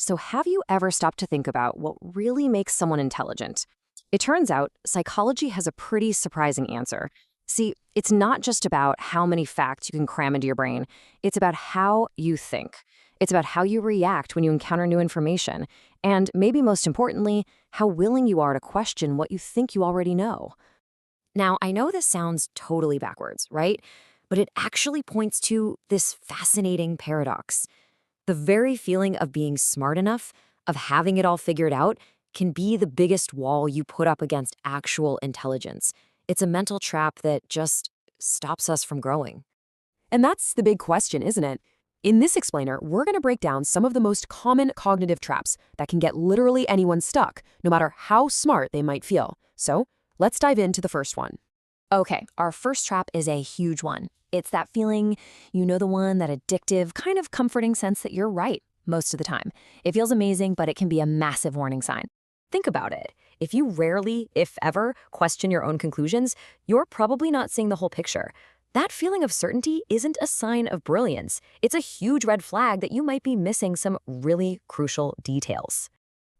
So have you ever stopped to think about what really makes someone intelligent? It turns out psychology has a pretty surprising answer. See, it's not just about how many facts you can cram into your brain. It's about how you think. It's about how you react when you encounter new information. And maybe most importantly, how willing you are to question what you think you already know. Now, I know this sounds totally backwards, right? But it actually points to this fascinating paradox. The very feeling of being smart enough, of having it all figured out, can be the biggest wall you put up against actual intelligence. It's a mental trap that just stops us from growing. And that's the big question, isn't it? In this explainer, we're going to break down some of the most common cognitive traps that can get literally anyone stuck, no matter how smart they might feel. So, let's dive into the first one. Okay, our first trap is a huge one. It's that feeling, the one, that addictive, kind of comforting sense that you're right most of the time. It feels amazing, but it can be a massive warning sign. Think about it. If you rarely, if ever, question your own conclusions, you're probably not seeing the whole picture. That feeling of certainty isn't a sign of brilliance. It's a huge red flag that you might be missing some really crucial details.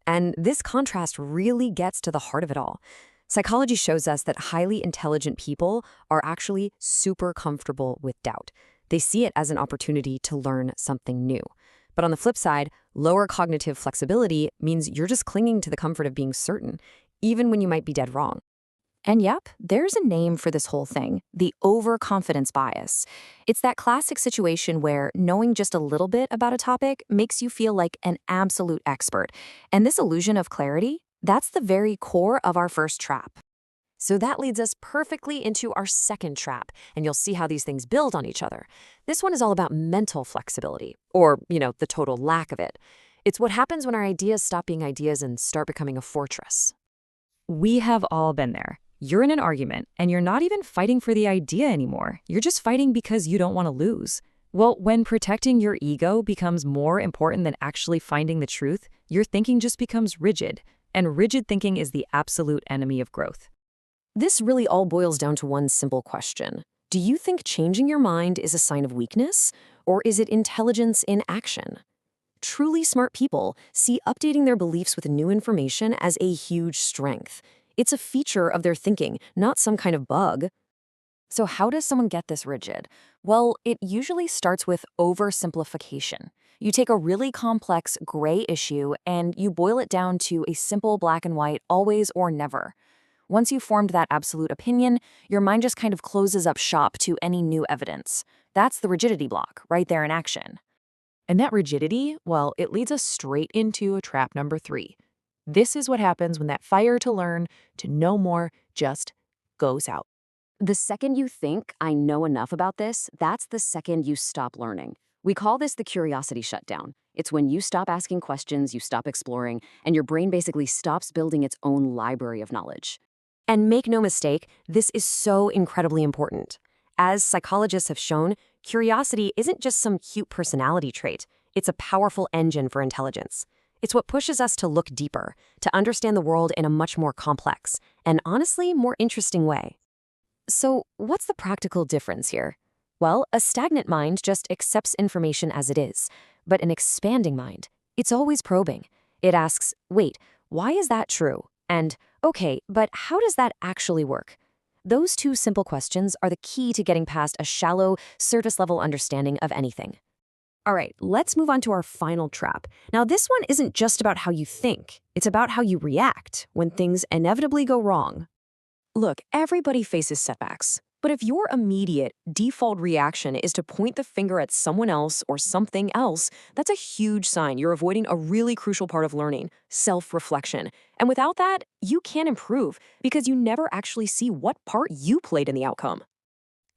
And this contrast really gets to the heart of it all. Psychology shows us that highly intelligent people are actually super comfortable with doubt. They see it as an opportunity to learn something new. But on the flip side, lower cognitive flexibility means you're just clinging to the comfort of being certain, even when you might be dead wrong. And yep, there's a name for this whole thing, the overconfidence bias. It's that classic situation where knowing just a little bit about a topic makes you feel like an absolute expert. And this illusion of clarity, that's the very core of our first trap. So that leads us perfectly into our second trap, and you'll see how these things build on each other. This one is all about mental flexibility, or, the total lack of it. It's what happens when our ideas stop being ideas and start becoming a fortress. We have all been there. You're in an argument, and you're not even fighting for the idea anymore. You're just fighting because you don't want to lose. Well, when protecting your ego becomes more important than actually finding the truth, your thinking just becomes rigid. And rigid thinking is the absolute enemy of growth. This really all boils down to one simple question. Do you think changing your mind is a sign of weakness, or is it intelligence in action? Truly smart people see updating their beliefs with new information as a huge strength. It's a feature of their thinking, not some kind of bug. So how does someone get this rigid? Well, it usually starts with oversimplification. You take a really complex gray issue and you boil it down to a simple black and white always or never. Once you've formed that absolute opinion, your mind just kind of closes up shop to any new evidence. That's the rigidity block, right there in action. And that rigidity, well, it leads us straight into trap number 3. This is what happens when that fire to learn, to know more, just goes out. The second you think, I know enough about this, that's the second you stop learning. We call this the curiosity shutdown. It's when you stop asking questions, you stop exploring, and your brain basically stops building its own library of knowledge. And make no mistake, this is so incredibly important. As psychologists have shown, curiosity isn't just some cute personality trait. It's a powerful engine for intelligence. It's what pushes us to look deeper, to understand the world in a much more complex, and honestly, more interesting way. So, what's the practical difference here? Well, a stagnant mind just accepts information as it is, but an expanding mind, it's always probing. It asks, wait, why is that true? And, okay, but how does that actually work? Those two simple questions are the key to getting past a shallow, surface-level understanding of anything. All right, let's move on to our final trap. Now, this one isn't just about how you think. It's about how you react when things inevitably go wrong. Look, everybody faces setbacks. But if your immediate, default reaction is to point the finger at someone else or something else, that's a huge sign you're avoiding a really crucial part of learning, self-reflection. And without that, you can't improve because you never actually see what part you played in the outcome.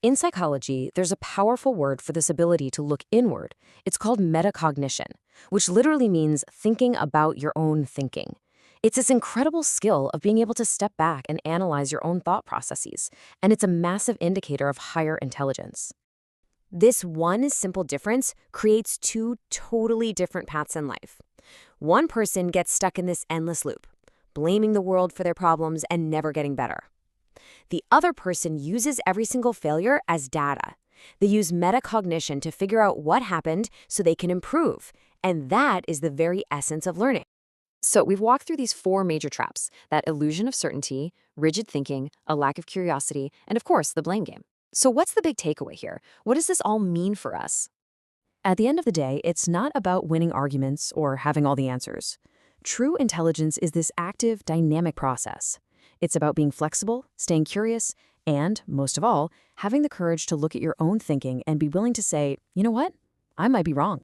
In psychology, there's a powerful word for this ability to look inward. It's called metacognition, which literally means thinking about your own thinking. It's this incredible skill of being able to step back and analyze your own thought processes, and it's a massive indicator of higher intelligence. This one simple difference creates two totally different paths in life. One person gets stuck in this endless loop, blaming the world for their problems and never getting better. The other person uses every single failure as data. They use metacognition to figure out what happened so they can improve. And that is the very essence of learning. So we've walked through these four major traps: that illusion of certainty, rigid thinking, a lack of curiosity, and of course, the blame game. So what's the big takeaway here? What does this all mean for us? At the end of the day, it's not about winning arguments or having all the answers. True intelligence is this active, dynamic process. It's about being flexible, staying curious, and, most of all, having the courage to look at your own thinking and be willing to say, you know what? I might be wrong.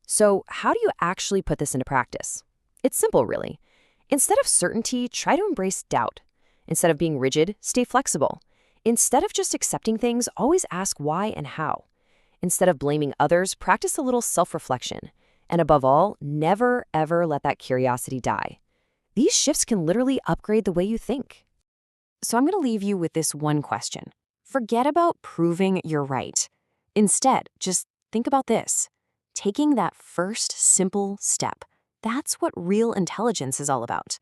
So, how do you actually put this into practice? It's simple, really. Instead of certainty, try to embrace doubt. Instead of being rigid, stay flexible. Instead of just accepting things, always ask why and how. Instead of blaming others, practice a little self-reflection. And above all, never, ever let that curiosity die. These shifts can literally upgrade the way you think. So I'm going to leave you with this one question. Forget about proving you're right. Instead, just think about this. Taking that first simple step. That's what real intelligence is all about.